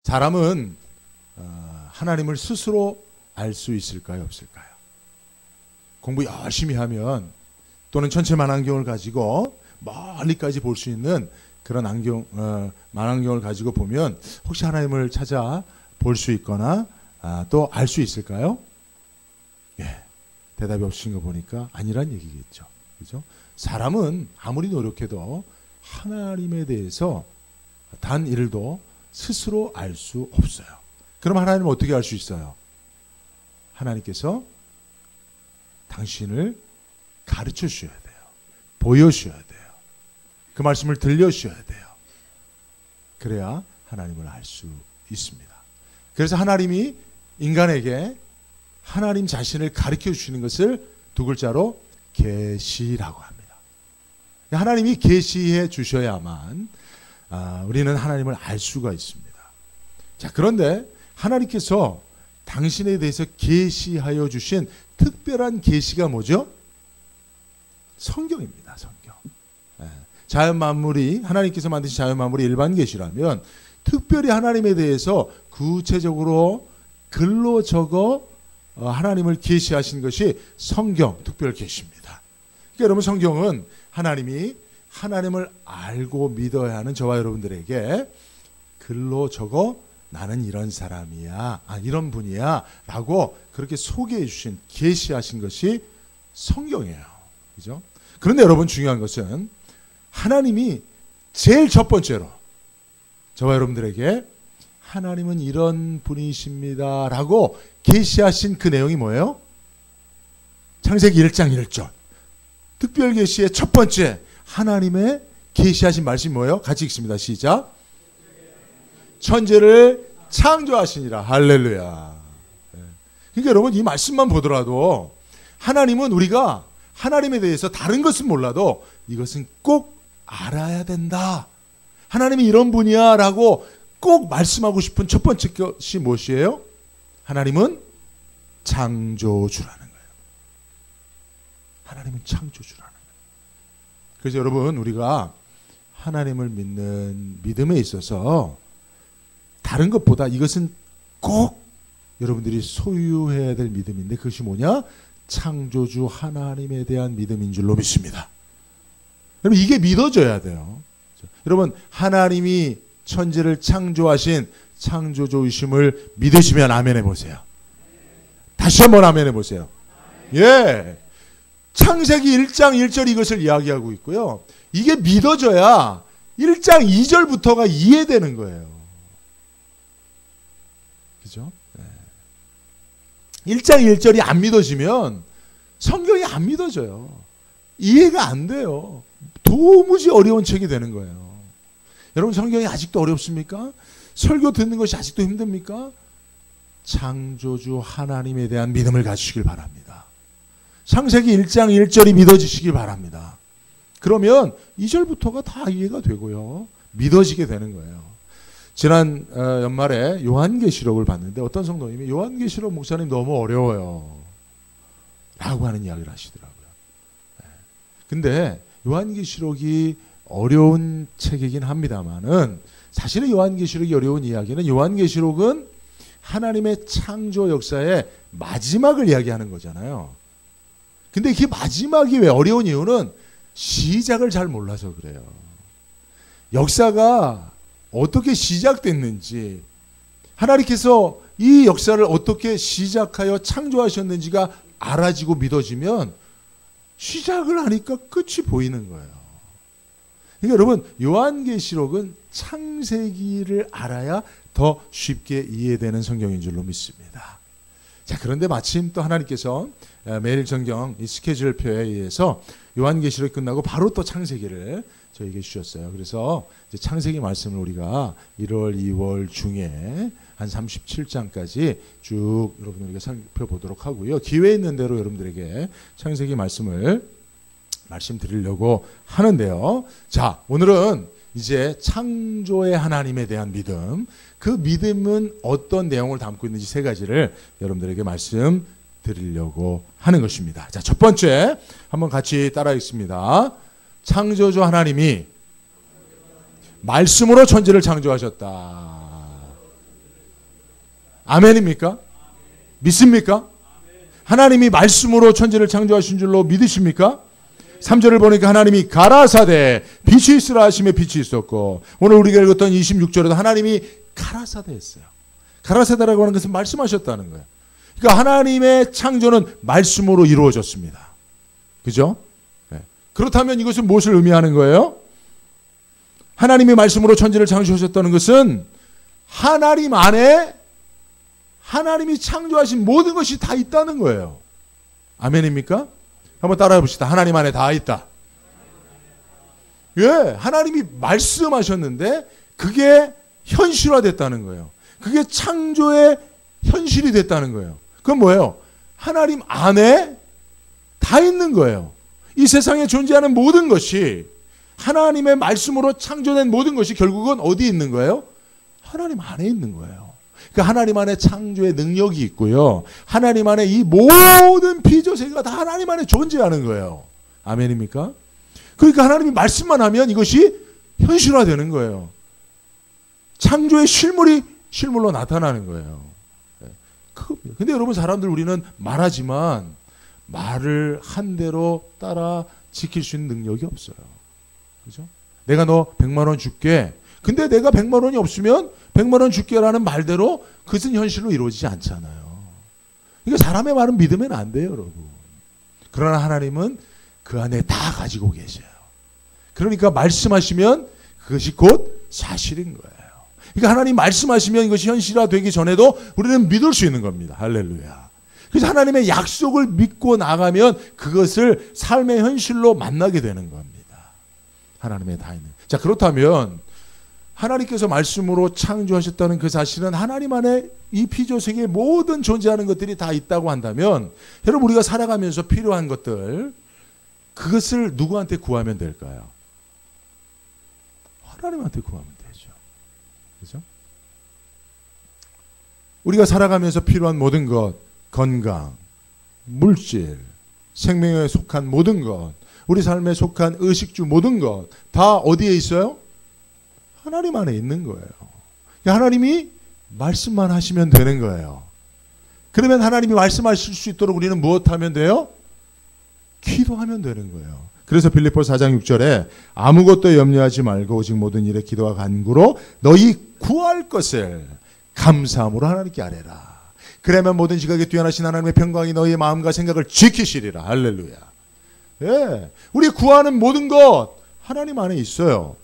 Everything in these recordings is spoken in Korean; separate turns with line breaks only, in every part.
사람은 하나님을 스스로 알 수 있을까요, 없을까요? 공부 열심히 하면 또는 천체 만안경을 가지고 멀리까지 볼 수 있는 그런 만안경을 가지고 보면 혹시 하나님을 찾아 볼 수 있거나 또 알 수 있을까요? 예, 대답이 없으신 거 보니까 아니란 얘기겠죠. 그죠? 사람은 아무리 노력해도 하나님에 대해서 단 1도 스스로 알 수 없어요. 그럼 하나님은 어떻게 알 수 있어요? 하나님께서 당신을 가르쳐 주셔야 돼요. 보여주셔야 돼요. 그 말씀을 들려주셔야 돼요. 그래야 하나님을 알 수 있습니다. 그래서 하나님이 인간에게 하나님 자신을 가르쳐 주시는 것을 두 글자로 계시라고 합니다. 하나님이 계시해 주셔야만 우리는 하나님을 알 수가 있습니다. 자, 그런데 하나님께서 당신에 대해서 계시하여 주신 특별한 계시가 뭐죠? 성경입니다. 성경. 자연 만물이 하나님께서 만드신 자연 만물이 일반 계시라면 특별히 하나님에 대해서 구체적으로 글로 적어 하나님을 계시하신 것이 성경 특별 계시입니다. 그러니까 여러분, 성경은 하나님이 하나님을 알고 믿어야 하는 저와 여러분들에게 글로 적어 나는 이런 사람이야, 이런 분이야 라고 그렇게 소개해 주신, 계시하신 것이 성경이에요. 그죠? 그런데 여러분, 중요한 것은 하나님이 제일 첫 번째로 저와 여러분들에게 하나님은 이런 분이십니다 라고 계시하신 그 내용이 뭐예요? 창세기 1장 1절. 특별 계시의 첫 번째 하나님의 계시하신 말씀이 뭐예요? 같이 읽습니다. 시작. 천지를 창조하시니라. 할렐루야. 그러니까 여러분, 이 말씀만 보더라도 하나님은 우리가 하나님에 대해서 다른 것은 몰라도 이것은 꼭 알아야 된다. 하나님이 이런 분이야 라고 꼭 말씀하고 싶은 첫 번째 것이 무엇이에요? 하나님은 창조주라는 거예요. 하나님은 창조주라는 거예요. 그래서 여러분, 우리가 하나님을 믿는 믿음에 있어서 다른 것보다 이것은 꼭 여러분들이 소유해야 될 믿음인데, 그것이 뭐냐? 창조주 하나님에 대한 믿음인 줄로 믿습니다. 여러분, 이게 믿어져야 돼요. 여러분, 하나님이 천지를 창조하신 창조주이심을 믿으시면 아멘 해보세요. 다시 한번 아멘 해보세요. 예. 창세기 1장 1절 이것을 이야기하고 있고요. 이게 믿어져야 1장 2절부터가 이해되는 거예요. 그죠? 네. 1장 1절이 안 믿어지면 성경이 안 믿어져요. 이해가 안 돼요. 도무지 어려운 책이 되는 거예요. 여러분, 성경이 아직도 어렵습니까? 설교 듣는 것이 아직도 힘듭니까? 창조주 하나님에 대한 믿음을 가지시길 바랍니다. 창세기 1장 1절이 믿어지시길 바랍니다. 그러면 2절부터가 다 이해가 되고요. 믿어지게 되는 거예요. 지난 연말에 요한계시록을 봤는데 어떤 성도님이 요한계시록 목사님 너무 어려워요 라고 하는 이야기를 하시더라고요. 근데 요한계시록이 어려운 책이긴 합니다만은 사실은 요한계시록이 어려운 이야기는, 요한계시록은 하나님의 창조 역사의 마지막을 이야기하는 거잖아요. 근데 그 마지막이 왜 어려운 이유는 시작을 잘 몰라서 그래요. 역사가 어떻게 시작됐는지, 하나님께서 이 역사를 어떻게 시작하여 창조하셨는지가 알아지고 믿어지면 시작을 하니까 끝이 보이는 거예요. 그러니까 여러분, 요한계시록은 창세기를 알아야 더 쉽게 이해되는 성경인 줄로 믿습니다. 자, 그런데 마침 또 하나님께서 매일 성경 이 스케줄표에 의해서 요한계시록이 끝나고 바로 또 창세기를 저에게 주셨어요. 그래서 이제 창세기 말씀을 우리가 1월, 2월 중에 한 37장까지 쭉 여러분 우리가 살펴보도록 하고요. 기회 있는 대로 여러분들에게 창세기 말씀드리려고 하는데요. 자, 오늘은 이제 창조의 하나님에 대한 믿음, 그 믿음은 어떤 내용을 담고 있는지 세 가지를 여러분들에게 말씀드리려고 하는 것입니다. 자, 첫 번째 한번 같이 따라 읽습니다. 창조주 하나님이 말씀으로 천지를 창조하셨다. 아멘입니까? 믿습니까? 하나님이 말씀으로 천지를 창조하신 줄로 믿으십니까? 3절을 보니까 하나님이 가라사대 빛이 있으라 하심에 빛이 있었고, 오늘 우리가 읽었던 26절에도 하나님이 가라사대 했어요. 가라사대라고 하는 것은 말씀하셨다는 거예요. 그러니까 하나님의 창조는 말씀으로 이루어졌습니다. 그죠? 네. 그렇다면 이것은 무엇을 의미하는 거예요? 하나님이 말씀으로 천지를 창조하셨다는 것은 하나님 안에 하나님이 창조하신 모든 것이 다 있다는 거예요. 아멘입니까? 한번 따라해 봅시다. 하나님 안에 다 있다. 예, 하나님이 말씀하셨는데 그게 현실화됐다는 거예요. 그게 창조의 현실이 됐다는 거예요. 그건 뭐예요? 하나님 안에 다 있는 거예요. 이 세상에 존재하는 모든 것이, 하나님의 말씀으로 창조된 모든 것이 결국은 어디에 있는 거예요? 하나님 안에 있는 거예요. 그러니까 하나님 안에 창조의 능력이 있고요. 하나님 안에 이 모든 피조세계가 다 하나님 안에 존재하는 거예요. 아멘입니까? 그러니까 하나님이 말씀만 하면 이것이 현실화되는 거예요. 창조의 실물이 실물로 나타나는 거예요. 근데 여러분, 사람들 우리는 말하지만 말을 한 대로 따라 지킬 수 있는 능력이 없어요. 그죠? 내가 너 100만 원 줄게. 근데 내가 100만 원이 없으면 100만 원 줄게라는 말대로 그것은 현실로 이루어지지 않잖아요. 그러니까 사람의 말은 믿으면 안 돼요, 여러분. 그러나 하나님은 그 안에 다 가지고 계셔요. 그러니까 말씀하시면 그것이 곧 사실인 거예요. 그러니까 하나님 말씀하시면 이것이 현실화되기 전에도 우리는 믿을 수 있는 겁니다. 할렐루야. 그래서 하나님의 약속을 믿고 나가면 그것을 삶의 현실로 만나게 되는 겁니다. 하나님의 다 있는. 자, 그렇다면 하나님께서 말씀으로 창조하셨다는 그 사실은 하나님 안에 이 피조세계의 모든 존재하는 것들이 다 있다고 한다면, 여러분, 우리가 살아가면서 필요한 것들, 그것을 누구한테 구하면 될까요? 하나님한테 구하면 되죠. 그죠? 우리가 살아가면서 필요한 모든 것, 건강, 물질, 생명에 속한 모든 것, 우리 삶에 속한 의식주 모든 것, 다 어디에 있어요? 하나님 안에 있는 거예요. 하나님이 말씀만 하시면 되는 거예요. 그러면 하나님이 말씀하실 수 있도록 우리는 무엇하면 돼요? 기도하면 되는 거예요. 그래서 빌립보서 4장 6절에 아무것도 염려하지 말고 오직 모든 일에 기도와 간구로 너희 구할 것을 감사함으로 하나님께 아뢰라. 그러면 모든 지각에 뛰어나신 하나님의 평강이 너희의 마음과 생각을 지키시리라. 할렐루야. 예, 우리 구하는 모든 것 하나님 안에 있어요.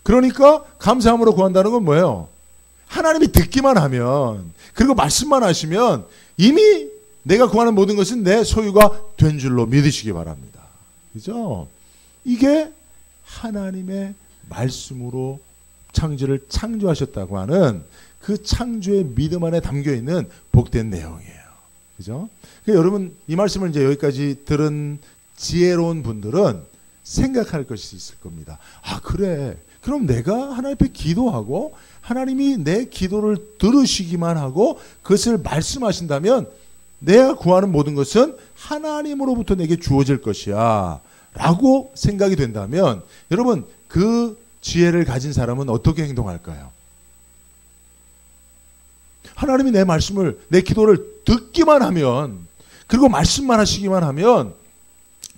그러니까 감사함으로 구한다는 건 뭐예요? 하나님이 듣기만 하면, 그리고 말씀만 하시면 이미 내가 구하는 모든 것은 내 소유가 된 줄로 믿으시기 바랍니다. 그죠? 이게 하나님의 말씀으로 창조를 창조하셨다고 하는 그 창조의 믿음 안에 담겨 있는 복된 내용이에요. 그죠? 그러니까 여러분, 이 말씀을 이제 여기까지 들은 지혜로운 분들은 생각할 것이 있을 겁니다. 아, 그래. 그럼 내가 하나님 앞에 기도하고 하나님이 내 기도를 들으시기만 하고 그것을 말씀하신다면 내가 구하는 모든 것은 하나님으로부터 내게 주어질 것이야 라고 생각이 된다면, 여러분, 그 지혜를 가진 사람은 어떻게 행동할까요? 하나님이 내 말씀을, 내 기도를 듣기만 하면, 그리고 말씀만 하시기만 하면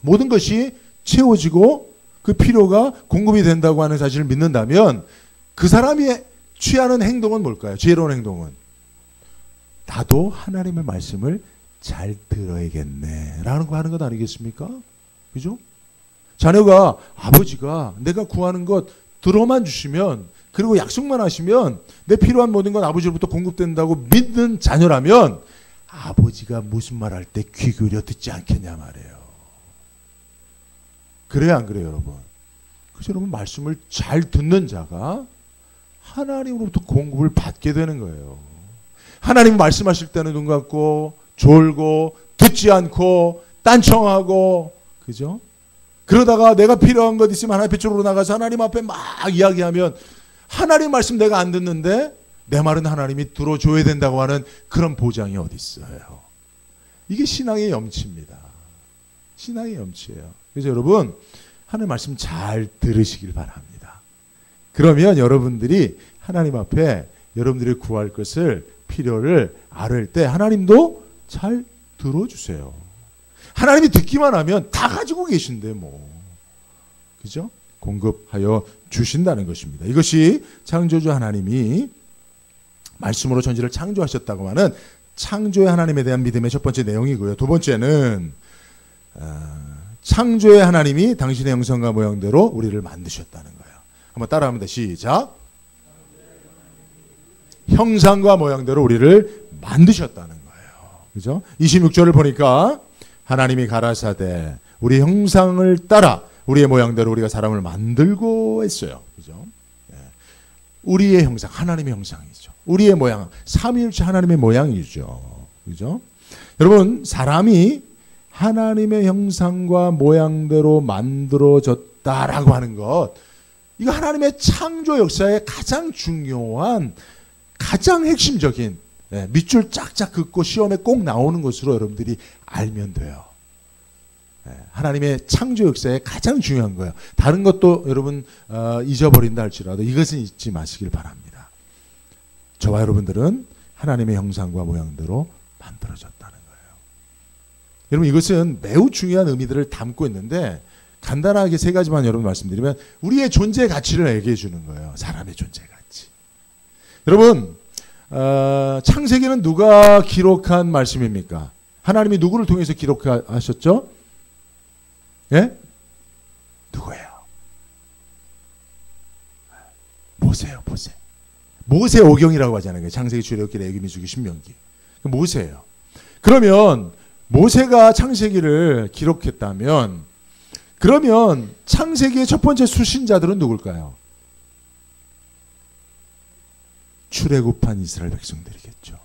모든 것이 채워지고 그 필요가 공급이 된다고 하는 사실을 믿는다면, 그 사람이 취하는 행동은 뭘까요? 지혜로운 행동은 나도 하나님의 말씀을 잘 들어야겠네 라는 거 하는 것 아니겠습니까? 그죠? 자녀가, 아버지가 내가 구하는 것 들어만 주시면, 그리고 약속만 하시면 내 필요한 모든 건 아버지로부터 공급된다고 믿는 자녀라면 아버지가 무슨 말 할 때 귀 기울여 듣지 않겠냐 말이에요. 그래요, 안 그래요, 여러분? 그래서 여러분, 말씀을 잘 듣는 자가 하나님으로부터 공급을 받게 되는 거예요. 하나님 말씀하실 때는 눈 감고 졸고 듣지 않고 딴청하고, 그죠? 그러다가 내가 필요한 것 있으면 하나님 앞에 쪽으로 나가서 하나님 앞에 막 이야기하면, 하나님 말씀 내가 안 듣는데 내 말은 하나님이 들어줘야 된다고 하는 그런 보장이 어디 있어요? 이게 신앙의 염치입니다. 신앙의 염치예요. 그래서 여러분, 하나님 말씀 잘 들으시길 바랍니다. 그러면 여러분들이 하나님 앞에 여러분들이 구할 것을 필요를 아를 때 하나님도 잘 들어주세요. 하나님이 듣기만 하면 다 가지고 계신데 뭐. 그죠? 공급하여 주신다는 것입니다. 이것이 창조주 하나님이 말씀으로 전지를 창조하셨다고 하는 창조의 하나님에 대한 믿음의 첫 번째 내용이고요. 두 번째는 창조의 하나님이 당신의 형상과 모양대로 우리를 만드셨다는 거예요. 한번 따라합니다. 시작. 형상과 모양대로 우리를 만드셨다는 거예요. 그죠? 26절을 보니까 하나님이 가라사대 우리 형상을 따라 우리의 모양대로 우리가 사람을 만들고 했어요. 그죠? 네. 우리의 형상, 하나님의 형상이죠. 우리의 모양, 삼위일체 하나님의 모양이죠. 그죠? 여러분, 사람이 하나님의 형상과 모양대로 만들어졌다라고 하는 것, 이거 하나님의 창조 역사의 가장 중요한, 가장 핵심적인, 밑줄 쫙쫙 긋고 시험에 꼭 나오는 것으로 여러분들이 알면 돼요. 하나님의 창조 역사에 가장 중요한 거예요. 다른 것도 여러분 잊어버린다 할지라도 이것은 잊지 마시길 바랍니다. 저와 여러분들은 하나님의 형상과 모양대로 만들어졌다는 거예요. 여러분 이것은 매우 중요한 의미들을 담고 있는데 간단하게 세 가지만 여러분 말씀드리면 우리의 존재 가치를 얘기해 주는 거예요. 사람의 존재 가치. 여러분 창세기는 누가 기록한 말씀입니까? 하나님이 누구를 통해서 기록하셨죠? 예? 누구예요? 모세요, 모세. 모세 오경이라고 하잖아요. 창세기, 출애굽기, 레위기, 민수기, 신명기. 모세예요. 그러면 모세가 창세기를 기록했다면 그러면 창세기의 첫 번째 수신자들은 누굴까요? 출애굽한 이스라엘 백성들이겠죠.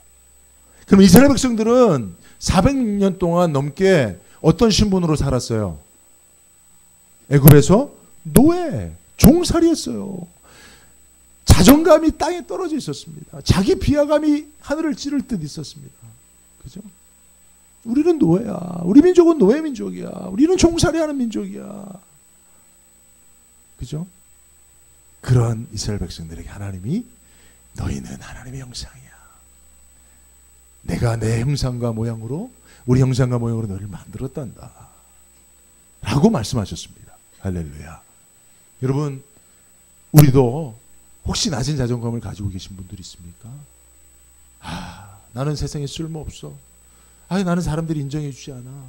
그럼 이스라엘 백성들은 400년 동안 넘게 어떤 신분으로 살았어요? 애굽에서 노예, 종살이였어요. 자존감이 땅에 떨어져 있었습니다. 자기 비하감이 하늘을 찌를 듯 있었습니다. 그죠? 우리는 노예야. 우리 민족은 노예 민족이야. 우리는 종살이하는 민족이야. 그죠? 그런 이스라엘 백성들에게 하나님이 너희는 하나님의 형상이야. 내가 내 형상과 모양으로 우리 형상과 모양으로 너희를 만들었단다. 라고 말씀하셨습니다. 할렐루야. 여러분 우리도 혹시 낮은 자존감을 가지고 계신 분들이 있습니까? 나는 세상에 쓸모없어. 나는 사람들이 인정해 주지 않아.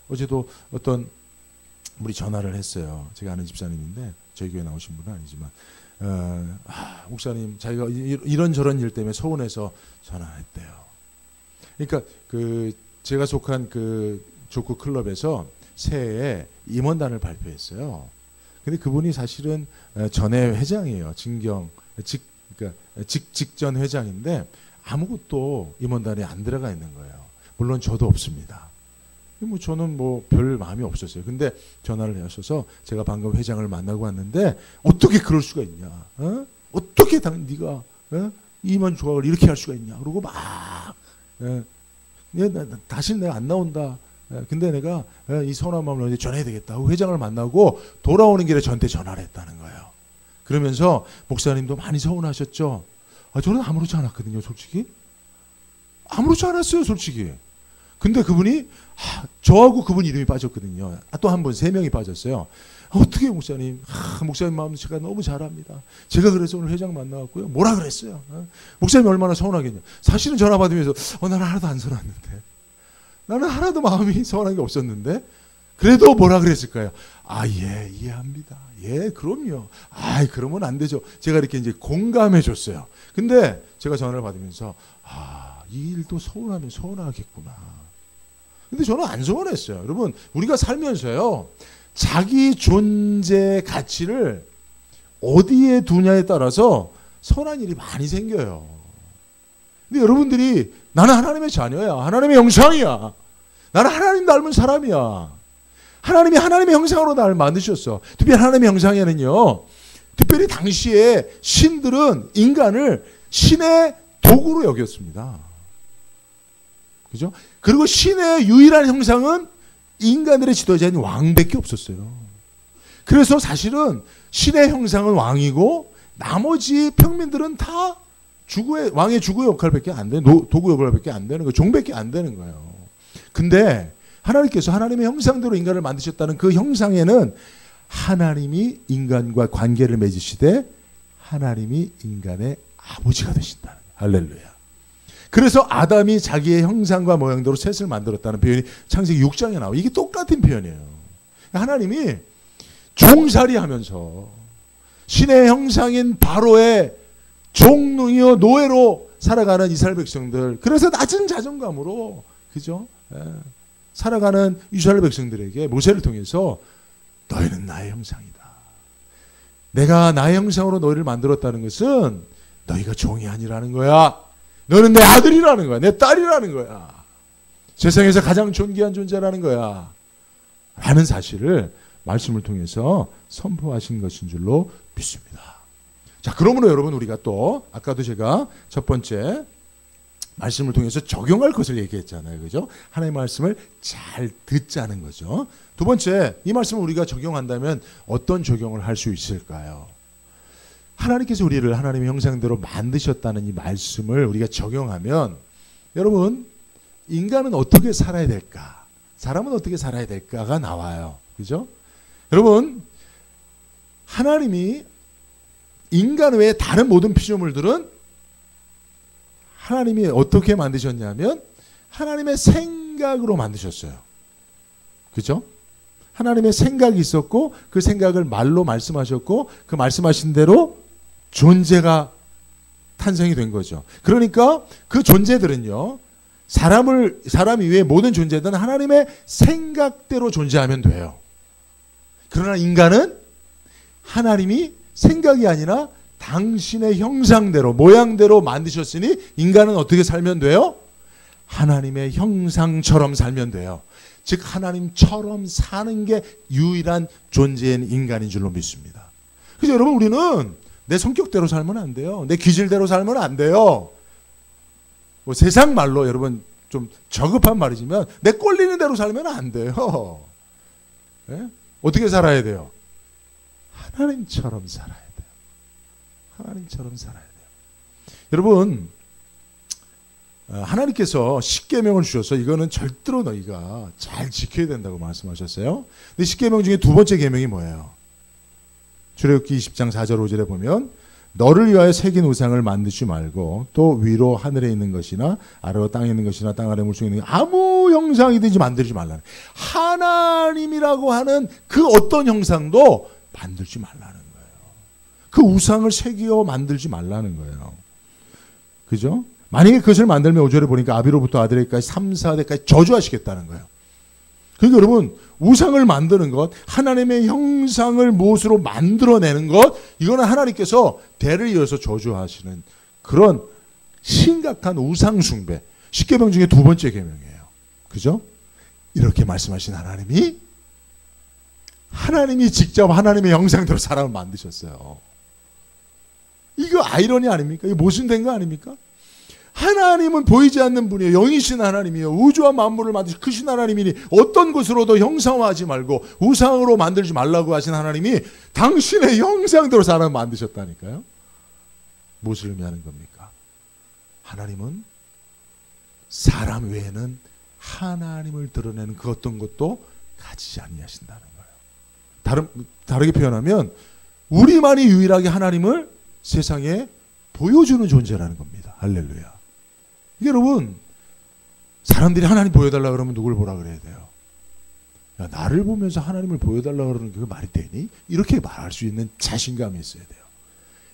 어제도 어떤 분이 전화를 했어요. 제가 아는 집사님인데 저희 교회 나오신 분은 아니지만 목사님 자기가 이런저런 일 때문에 서운해서 전화했대요. 그러니까 제가 속한 그 족구 클럽에서 새해에 임원단을 발표했어요. 근데 그분이 사실은 전회 회장이에요. 그러니까 직전 회장인데 아무것도 임원단에 안 들어가 있는 거예요. 물론 저도 없습니다. 저는 별 마음이 없었어요. 근데 전화를 하셔서 제가 방금 회장을 만나고 왔는데 어떻게 그럴 수가 있냐? 어떻게 네가 임원 조각을 이렇게 할 수가 있냐? 그러고 막 다시 내가 안 나온다. 근데 내가 이 서운한 마음을 너한테 전해야 되겠다 하고 회장을 만나고 돌아오는 길에 저한테 전화를 했다는 거예요. 그러면서 목사님도 많이 서운하셨죠? 저는 아무렇지 않았거든요, 솔직히. 아무렇지 않았어요, 솔직히. 근데 그분이 저하고 그분 이름이 빠졌거든요. 또 한 분, 3명이 빠졌어요. 어떻게 목사님? 목사님 마음 제가 너무 잘합니다. 제가 그래서 오늘 회장 만나왔고요. 뭐라 그랬어요? 목사님이 얼마나 서운하겠냐. 사실은 전화 받으면서 나는 하나도 안 서운했는데. 나는 하나도 마음이 서운한 게 없었는데 그래도 뭐라 그랬을까요? 예, 이해합니다. 예, 그럼요. 그러면 안 되죠. 제가 이렇게 이제 공감해 줬어요. 근데 제가 전화를 받으면서 이 일도 서운하면 서운하겠구나. 근데 저는 안 서운했어요. 여러분, 우리가 살면서요. 자기 존재 가치를 어디에 두냐에 따라서 선한 일이 많이 생겨요. 근데 여러분들이 나는 하나님의 자녀야. 하나님의 형상이야. 나는 하나님 닮은 사람이야. 하나님이 하나님의 형상으로 나를 만드셨어. 특별히 하나님의 형상에는요. 특별히 당시에 신들은 인간을 신의 도구로 여겼습니다. 그죠? 그리고 신의 유일한 형상은 인간들의 지도자인 왕밖에 없었어요. 그래서 사실은 신의 형상은 왕이고 나머지 평민들은 다 왕의 주구의 역할밖에 안 되는, 도구 역할밖에 안 되는 거예요. 종밖에 안 되는 거예요. 근데 하나님께서 하나님의 형상대로 인간을 만드셨다는 그 형상에는 하나님이 인간과 관계를 맺으시되 하나님이 인간의 아버지가 되신다는 거예요. 할렐루야. 그래서 아담이 자기의 형상과 모양대로 셋을 만들었다는 표현이 창세기 6장에 나와요. 이게 똑같은 표현이에요. 하나님이 종살이 하면서 신의 형상인 바로의 종이요 노예로 살아가는 이스라엘 백성들, 그래서 낮은 자존감으로, 그죠? 살아가는 이스라엘 백성들에게 모세를 통해서 너희는 나의 형상이다. 내가 나의 형상으로 너희를 만들었다는 것은 너희가 종이 아니라는 거야. 너는 내 아들이라는 거야. 내 딸이라는 거야. 세상에서 가장 존귀한 존재라는 거야. 라는 사실을 말씀을 통해서 선포하신 것인 줄로 믿습니다. 자, 그러므로 여러분, 우리가 또 아까도 제가 첫 번째 말씀을 통해서 적용할 것을 얘기했잖아요. 그죠? 하나님의 말씀을 잘 듣자는 거죠. 두 번째, 이 말씀을 우리가 적용한다면 어떤 적용을 할 수 있을까요? 하나님께서 우리를 하나님의 형상대로 만드셨다는 이 말씀을 우리가 적용하면, 여러분, 인간은 어떻게 살아야 될까? 사람은 어떻게 살아야 될까가 나와요. 그죠? 여러분, 하나님이 인간 외에 다른 모든 피조물들은 하나님이 어떻게 만드셨냐면 하나님의 생각으로 만드셨어요. 그죠? 하나님의 생각이 있었고 그 생각을 말로 말씀하셨고 그 말씀하신 대로 존재가 탄생이 된 거죠. 그러니까 그 존재들은요, 사람 이외의 모든 존재들은 하나님의 생각대로 존재하면 돼요. 그러나 인간은 하나님이 생각이 아니라 당신의 형상대로, 모양대로 만드셨으니 인간은 어떻게 살면 돼요? 하나님의 형상처럼 살면 돼요. 즉 하나님처럼 사는 게 유일한 존재인 인간인 줄로 믿습니다. 그래서 여러분, 우리는 내 성격대로 살면 안 돼요. 내 기질대로 살면 안 돼요. 뭐 세상 말로 여러분 좀 저급한 말이지만 내 꼴리는 대로 살면 안 돼요. 네? 어떻게 살아야 돼요? 하나님처럼 살아야 돼요. 하나님처럼 살아야 돼요. 여러분, 하나님께서 십계명을 주셔서 이거는 절대로 너희가 잘 지켜야 된다고 말씀하셨어요. 근데 십계명 중에 두 번째 계명이 뭐예요? 출애굽기 20장 4절 5절에 보면 너를 위하여 새긴 우상을 만들지 말고 또 위로 하늘에 있는 것이나 아래로 땅에 있는 것이나 땅 아래 물속에 있는 아무 형상이든지 만들지 말라는, 하나님이라고 하는 그 어떤 형상도 만들지 말라는 거예요. 그 우상을 새기어 만들지 말라는 거예요. 그죠? 만약에 그것을 만들면 5절에 보니까 아비로부터 아들에게까지 3, 4대까지 저주하시겠다는 거예요. 그러니까 여러분, 우상을 만드는 것, 하나님의 형상을 무엇으로 만들어내는 것, 이거는 하나님께서 대를 이어서 저주하시는 그런 심각한 우상 숭배, 십계명 중에 두 번째 계명이에요. 그죠? 이렇게 말씀하신 하나님이 직접 하나님의 형상대로 사람을 만드셨어요. 이거 아이러니 아닙니까? 이거 모순된 거 아닙니까? 하나님은 보이지 않는 분이에요. 영이신 하나님이에요. 우주와 만물을 만드신 크신 하나님이니 어떤 것으로도 형상화하지 말고 우상으로 만들지 말라고 하신 하나님이 당신의 형상대로 사람을 만드셨다니까요. 무엇을 의미하는 겁니까? 하나님은 사람 외에는 하나님을 드러내는 그 어떤 것도 가지지 아니하신다는 거예요. 다르게 표현하면 우리만이 유일하게 하나님을 세상에 보여주는 존재라는 겁니다. 할렐루야. 여러분, 사람들이 하나님 보여달라 그러면 누굴 보라 그래야 돼요? 야, 나를 보면서 하나님을 보여달라 그러는 게 말이 되니? 이렇게 말할 수 있는 자신감이 있어야 돼요.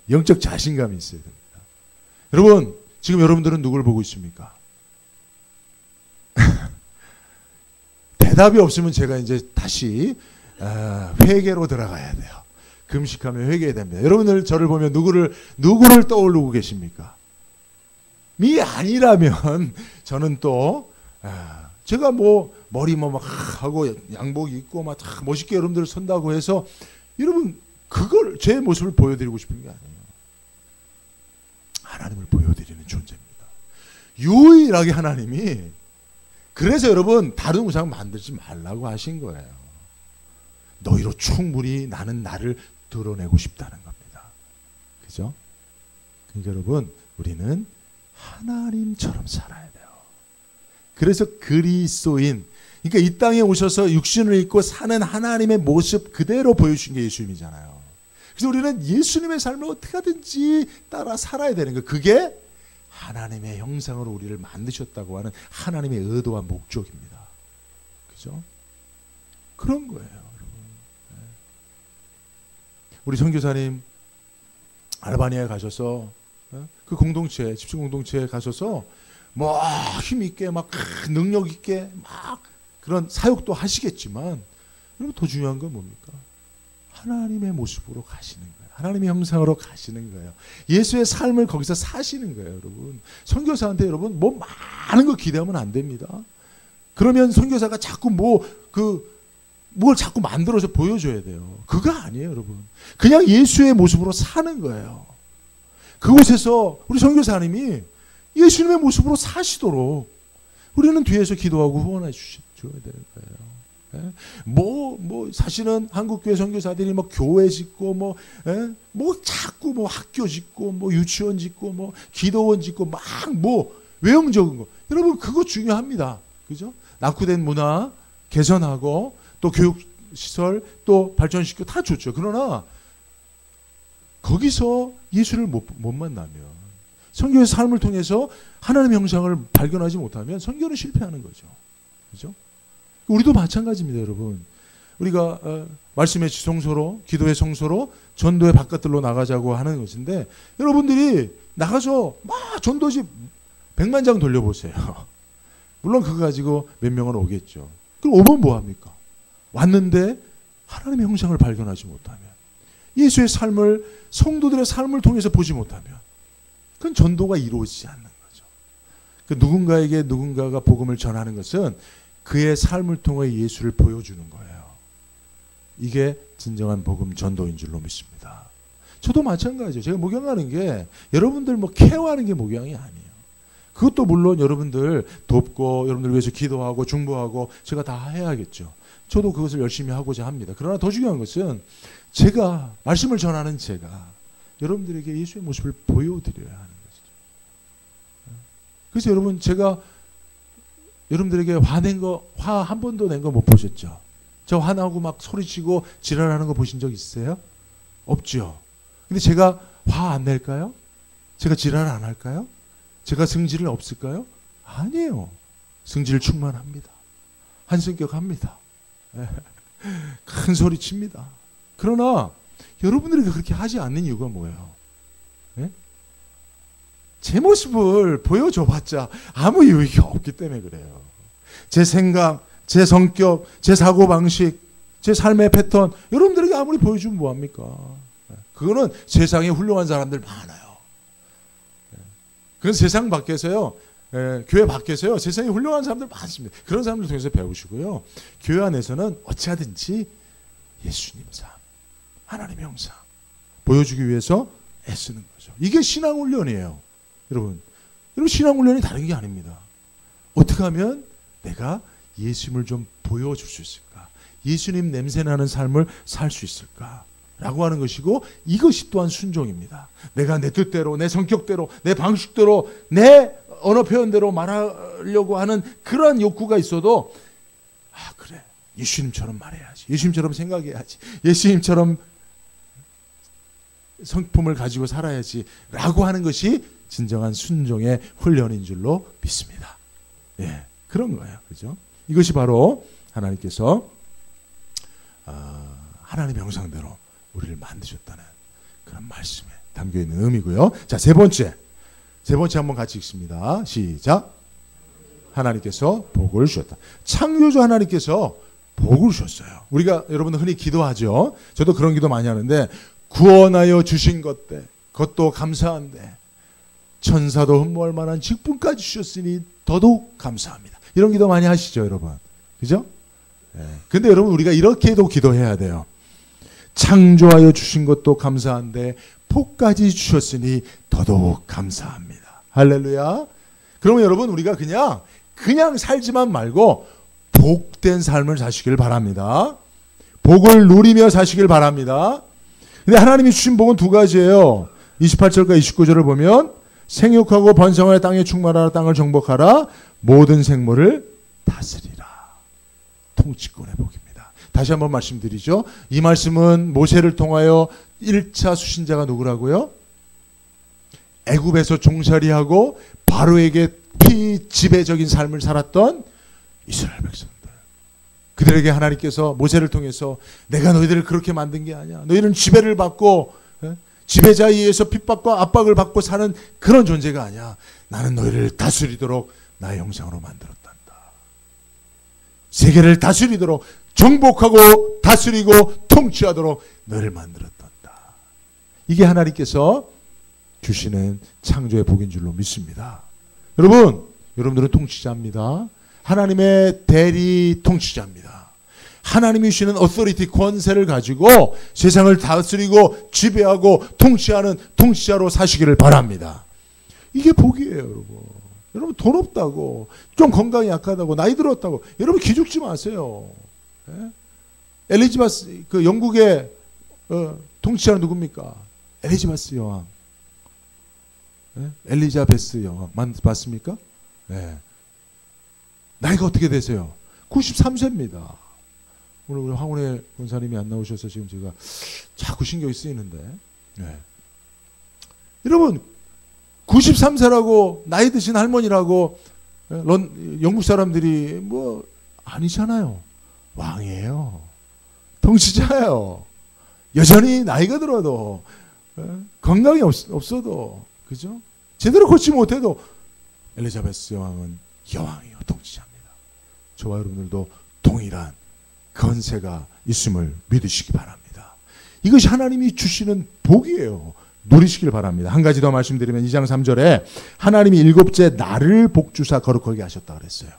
영적 자신감이 있어야 됩니다. 여러분, 지금 여러분들은 누굴 보고 있습니까? 대답이 없으면 제가 이제 다시 회개로 들어가야 돼요. 금식하며 회개해야 됩니다. 여러분들 저를 보면 누구를 떠오르고 계십니까? 미 아니라면 저는 또 제가 뭐 머리 막 하고 양복 입고 막 멋있게 여러분들 선다고 해서 여러분 그걸 제 모습을 보여드리고 싶은 게 아니에요. 하나님을 보여드리는 존재입니다. 유일하게 하나님이 그래서 여러분 다른 우상 만들지 말라고 하신 거예요. 너희로 충분히 나는 나를 드러내고 싶다는 겁니다. 그죠? 그러니까 여러분 우리는 하나님처럼 살아야 돼요. 그래서 그리스도인, 그러니까 이 땅에 오셔서 육신을 입고 사는 하나님의 모습 그대로 보여주신 게 예수님이잖아요. 그래서 우리는 예수님의 삶을 어떻게 하든지 따라 살아야 되는 거예요. 그게 하나님의 형상으로 우리를 만드셨다고 하는 하나님의 의도와 목적입니다. 그죠? 그런 거예요, 여러분. 우리 선교사님 알바니아에 가셔서 그 공동체, 집중 공동체에 가셔서 뭐 힘있게 막 능력 있게 막 그런 사역도 하시겠지만, 여러분 더 중요한 건 뭡니까? 하나님의 모습으로 가시는 거예요. 하나님의 형상으로 가시는 거예요. 예수의 삶을 거기서 사시는 거예요, 여러분. 선교사한테 여러분 뭐 많은 거 기대하면 안 됩니다. 그러면 선교사가 자꾸 뭘 자꾸 만들어서 보여줘야 돼요. 그거 아니에요, 여러분. 그냥 예수의 모습으로 사는 거예요. 그곳에서 우리 선교사님이 예수님의 모습으로 사시도록 우리는 뒤에서 기도하고 후원해 줘야 되는 거예요. 사실은 한국교회 선교사들이 교회 짓고 자꾸 학교 짓고 유치원 짓고 기도원 짓고 외형적인 거, 여러분 그거 중요합니다. 그죠? 낙후된 문화 개선하고 또 교육 시설 또 발전시키고 다 좋죠. 그러나 거기서 예수를 못 만나면, 선교의 삶을 통해서 하나님의 형상을 발견하지 못하면 선교는 실패하는 거죠. 그죠? 우리도 마찬가지입니다, 여러분. 우리가 말씀의 지성소로, 기도의 성소로, 전도의 바깥들로 나가자고 하는 것인데, 여러분들이 나가서 막 전도지 100만 장 돌려보세요. 물론 그거 가지고 몇 명은 오겠죠. 그럼 오면 뭐합니까? 왔는데 하나님의 형상을 발견하지 못하면, 예수의 삶을, 성도들의 삶을 통해서 보지 못하면 그건 전도가 이루어지지 않는 거죠. 누군가에게 누군가가 복음을 전하는 것은 그의 삶을 통해 예수를 보여주는 거예요. 이게 진정한 복음 전도인 줄로 믿습니다. 저도 마찬가지예요. 제가 목양하는 게 여러분들 케어하는 게 목양이 아니에요. 그것도 물론 여러분들 돕고 여러분들 위해서 기도하고 중보하고 제가 다 해야겠죠. 저도 그것을 열심히 하고자 합니다. 그러나 더 중요한 것은 제가 말씀을 전하는 제가 여러분들에게 예수의 모습을 보여드려야 하는 것이죠. 그래서 여러분, 제가 여러분들에게 화 한 번도 낸 거 못 보셨죠? 저 화나고 막 소리치고 지랄하는 거 보신 적 있어요? 없죠. 근데 제가 화 안 낼까요? 제가 지랄 안 할까요? 제가 승질은 없을까요? 아니에요. 승질 충만합니다. 한성격합니다. 큰 소리 칩니다. 그러나 여러분들이 그렇게 하지 않는 이유가 뭐예요? 네? 제 모습을 보여줘봤자 아무 유익이 없기 때문에 그래요. 제 생각, 제 성격, 제 사고방식, 제 삶의 패턴, 여러분들에게 아무리 보여주면 뭐합니까? 그거는 세상에 훌륭한 사람들 많아요. 그건 세상 밖에서요, 교회 밖에서요, 세상에 훌륭한 사람들 많습니다. 그런 사람들 통해서 배우시고요. 교회 안에서는 어찌하든지 예수님 삶, 하나님의 형상 보여주기 위해서 애쓰는 거죠. 이게 신앙훈련이에요. 여러분 신앙훈련이 다른 게 아닙니다. 어떻게 하면 내가 예수님을 좀 보여줄 수 있을까? 예수님 냄새나는 삶을 살 수 있을까? 라고 하는 것이고, 이것이 또한 순종입니다. 내가 내 뜻대로, 내 성격대로, 내 방식대로, 내 언어 표현대로 말하려고 하는 그러한 욕구가 있어도, 그래, 예수님처럼 말해야지, 예수님처럼 생각해야지, 예수님처럼 성품을 가지고 살아야지 라고 하는 것이 진정한 순종의 훈련인 줄로 믿습니다. 예, 그런 거예요. 그죠? 이것이 바로 하나님께서 하나님의 형상대로 우리를 만드셨다는 그런 말씀에 담겨 있는 의미고요. 자, 세 번째 한번 같이 읽습니다. 시작. 하나님께서 복을 주셨다. 창조주 하나님께서 복을 주셨어요. 우리가 여러분들 흔히 기도하죠. 저도 그런 기도 많이 하는데, 구원하여 주신 것도 감사한데 천사도 흠모할 만한 직분까지 주셨으니 더더욱 감사합니다. 이런 기도 많이 하시죠, 여러분. 그죠? 근데 여러분, 우리가 이렇게도 기도해야 돼요. 창조하여 주신 것도 감사한데 복까지 주셨으니 더더욱 감사합니다. 할렐루야. 그러면 여러분, 우리가 그냥 살지만 말고 복된 삶을 사시길 바랍니다. 복을 누리며 사시길 바랍니다. 근데 하나님이 주신 복은 두 가지예요. 28절과 29절을 보면 생육하고 번성하여 땅에 충만하라. 땅을 정복하라. 모든 생물을 다스리라. 통치권의 복입니다. 다시 한번 말씀드리죠. 이 말씀은 모세를 통하여 1차 수신자가 누구라고요? 애굽에서 종살이하고 바로에게 피지배적인 삶을 살았던 이스라엘 백성들. 그들에게 하나님께서 모세를 통해서 내가 너희들을 그렇게 만든 게 아니야. 너희는 지배를 받고 지배자에 의해서 핍박과 압박을 받고 사는 그런 존재가 아니야. 나는 너희를 다스리도록 나의 형상으로 만들었단다. 세계를 다스리도록 정복하고 다스리고 통치하도록 너희를 만들었단다. 이게 하나님께서 주시는 창조의 복인 줄로 믿습니다. 여러분들은 통치자입니다. 하나님의 대리 통치자입니다. 하나님이 주시는 어서리티 권세를 가지고 세상을 다스리고 지배하고 통치하는 통치자로 사시기를 바랍니다. 이게 복이에요, 여러분. 여러분 돈 없다고, 좀 건강이 약하다고, 나이 들었다고 여러분 기죽지 마세요. 엘리자베스, 그 영국의 통치자는 누굽니까? 엘리자베스 여왕. 엘리자베스 여왕 맞습니까? 네. 나이가 어떻게 되세요? 93세입니다. 오늘 우리 황운혜 권사님이 안 나오셔서 지금 제가 자꾸 신경이 쓰이는데, 네. 여러분 93세라고 나이 드신 할머니라고 영국 사람들이 뭐 아니잖아요. 왕이에요. 통치자예요. 여전히 나이가 들어도 건강이 없어도, 그죠? 제대로 걷지 못해도 엘리자베스 여왕은 여왕이요, 통치자입니다. 저와 여러분들도 동일한 권세가 있음을 믿으시기 바랍니다. 이것이 하나님이 주시는 복이에요. 누리시길 바랍니다. 한 가지 더 말씀드리면 2장 3절에 하나님이 일곱째 날을 복주사 거룩하게 하셨다 그랬어요.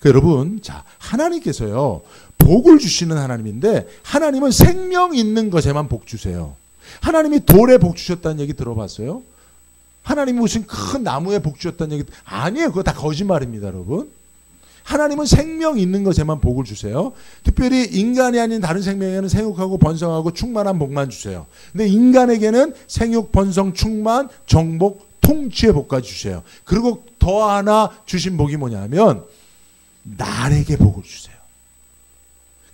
여러분, 자, 하나님께서요 복을 주시는 하나님인데 하나님은 생명 있는 것에만 복 주세요. 하나님이 돌에 복 주셨다는 얘기 들어봤어요? 하나님이 무슨 큰 나무에 복 주셨다는 얘기 아니에요. 그거 다 거짓말입니다, 여러분. 하나님은 생명 있는 것에만 복을 주세요. 특별히 인간이 아닌 다른 생명에는 생육하고 번성하고 충만한 복만 주세요. 근데 인간에게는 생육, 번성, 충만, 정복, 통치의 복까지 주세요. 그리고 더 하나 주신 복이 뭐냐면 날에게 복을 주세요.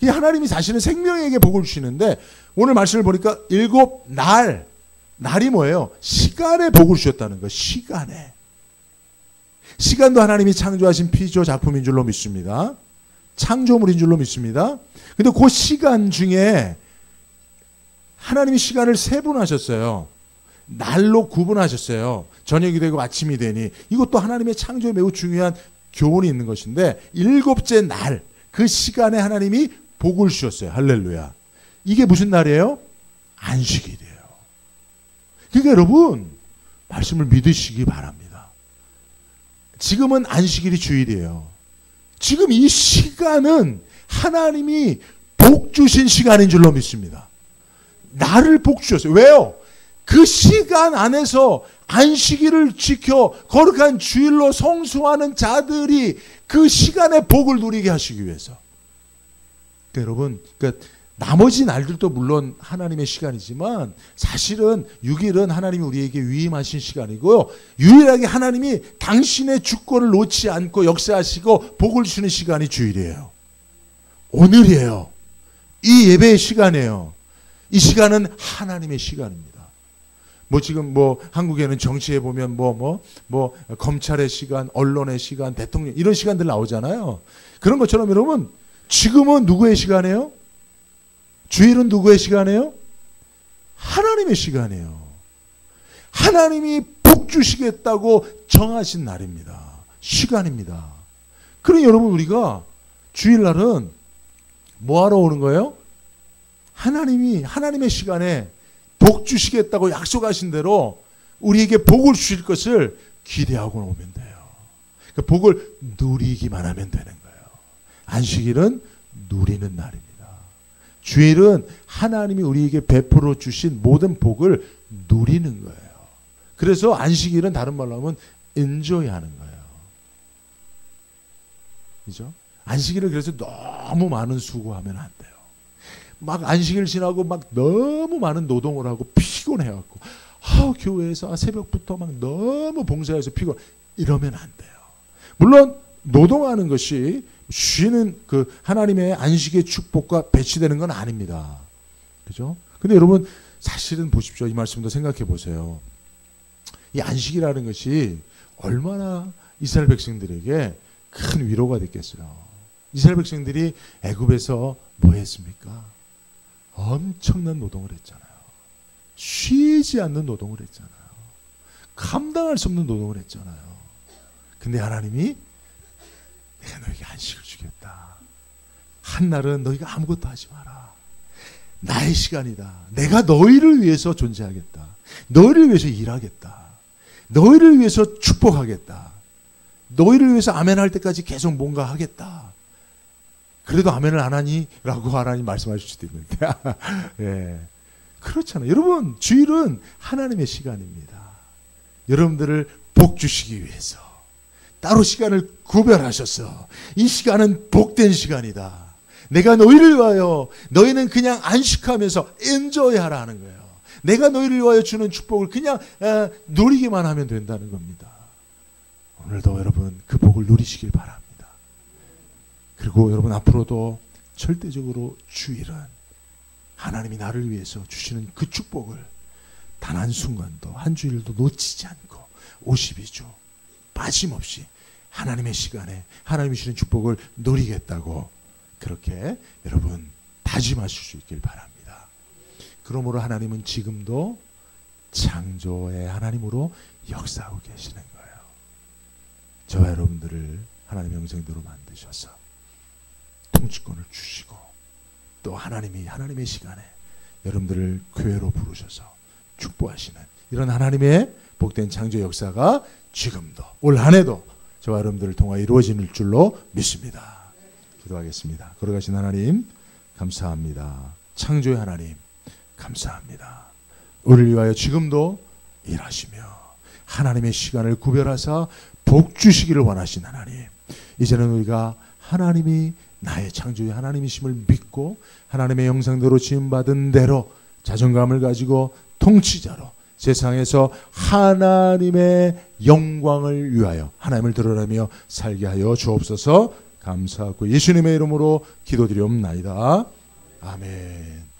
하나님이 자신은 생명에게 복을 주시는데 오늘 말씀을 보니까 일곱 날이 뭐예요? 시간에 복을 주셨다는 거예요. 시간도 하나님이 창조하신 피조 작품인 줄로 믿습니다. 창조물인 줄로 믿습니다. 근데 그 시간 중에 하나님이 시간을 세분하셨어요. 날로 구분하셨어요. 저녁이 되고 아침이 되니. 이것도 하나님의 창조에 매우 중요한 교훈이 있는 것인데 일곱째 날, 그 시간에 하나님이 복을 주셨어요. 할렐루야. 이게 무슨 날이에요? 안식일이에요. 그러니까 여러분 말씀을 믿으시기 바랍니다. 지금은 안식일이 주일이에요. 지금 이 시간은 하나님이 복 주신 시간인 줄로 믿습니다. 나를 복 주셨어요. 왜요? 그 시간 안에서 안식일을 지켜 거룩한 주일로 성수하는 자들이 그 시간에 복을 누리게 하시기 위해서. 그러니까 여러분, 나머지 날들도 물론 하나님의 시간이지만 사실은 6일은 하나님이 우리에게 위임하신 시간이고요. 유일하게 하나님이 당신의 주권을 놓지 않고 역사하시고 복을 주시는 시간이 주일이에요. 오늘이에요. 이 예배의 시간이에요. 이 시간은 하나님의 시간입니다. 지금 한국에는 정치에 보면 검찰의 시간, 언론의 시간, 대통령 이런 시간들 나오잖아요. 그런 것처럼 여러분 지금은 누구의 시간이에요? 주일은 누구의 시간이에요? 하나님의 시간이에요. 하나님이 복 주시겠다고 정하신 날입니다. 시간입니다. 그러니 여러분 우리가 주일날은 뭐하러 오는 거예요? 하나님의 시간에 복 주시겠다고 약속하신 대로 우리에게 복을 주실 것을 기대하고 오면 돼요. 그 복을 누리기만 하면 되는 거예요. 안식일은 누리는 날입니다. 주일은 하나님이 우리에게 베풀어 주신 모든 복을 누리는 거예요. 그래서 안식일은 다른 말로 하면 enjoy 하는 거예요. 그죠? 안식일을 그래서 너무 많은 수고하면 안 돼요. 막 안식일 지나고 막 너무 많은 노동을 하고 피곤해갖고 교회에서 새벽부터 막 너무 봉사해서 피곤 이러면 안 돼요. 물론 노동하는 것이 쉬는 그 하나님의 안식의 축복과 배치되는 건 아닙니다. 그죠? 근데 여러분 사실은 보십시오. 이 말씀도 생각해 보세요. 이 안식이라는 것이 얼마나 이스라엘 백성들에게 큰 위로가 됐겠어요. 이스라엘 백성들이 애굽에서 뭐 했습니까? 엄청난 노동을 했잖아요. 쉬지 않는 노동을 했잖아요. 감당할 수 없는 노동을 했잖아요. 근데 하나님이 내가 너에게 안식을 주겠다. 한날은 너희가 아무것도 하지 마라. 나의 시간이다. 내가 너희를 위해서 존재하겠다. 너희를 위해서 일하겠다. 너희를 위해서 축복하겠다. 너희를 위해서 아멘 할 때까지 계속 뭔가 하겠다. 그래도 아멘을 안 하니? 라고 하나님 말씀하실 수도 있는데. 예. 그렇잖아요. 여러분, 주일은 하나님의 시간입니다. 여러분들을 복 주시기 위해서 따로 시간을 구별하셔서 이 시간은 복된 시간이다. 내가 너희를 위하여 너희는 그냥 안식하면서 엔조이하라 하는 거예요. 내가 너희를 위하여 주는 축복을 그냥 누리기만 하면 된다는 겁니다. 오늘도 여러분 그 복을 누리시길 바랍니다. 그리고 여러분 앞으로도 절대적으로 주일은 하나님이 나를 위해서 주시는 그 축복을 단 한순간도 한 주일도 놓치지 않고 52주 빠짐없이 하나님의 시간에 하나님이 주시는 축복을 누리겠다고 그렇게 여러분 다짐하실 수 있길 바랍니다. 그러므로 하나님은 지금도 창조의 하나님으로 역사하고 계시는 거예요. 저와 여러분들을 하나님의 형상대로 만드셔서 통치권을 주시고 또 하나님이 하나님의 시간에 여러분들을 교회로 부르셔서 축복하시는 이런 하나님의 복된 창조 역사가 지금도 올 한 해도 저와 여러분들을 통하여 이루어질 줄로 믿습니다. 기도하겠습니다. 걸어가신 하나님 감사합니다. 창조의 하나님 감사합니다. 우리를 위하여 지금도 일하시며 하나님의 시간을 구별하사 복 주시기를 원하신 하나님, 이제는 우리가 하나님이 나의 창조의 하나님이심을 믿고 하나님의 형상대로 지음받은 대로 자존감을 가지고 통치자로 세상에서 하나님의 영광을 위하여 하나님을 드러내며 살게 하여 주옵소서. 감사하고 예수님의 이름으로 기도드리옵나이다. 아멘.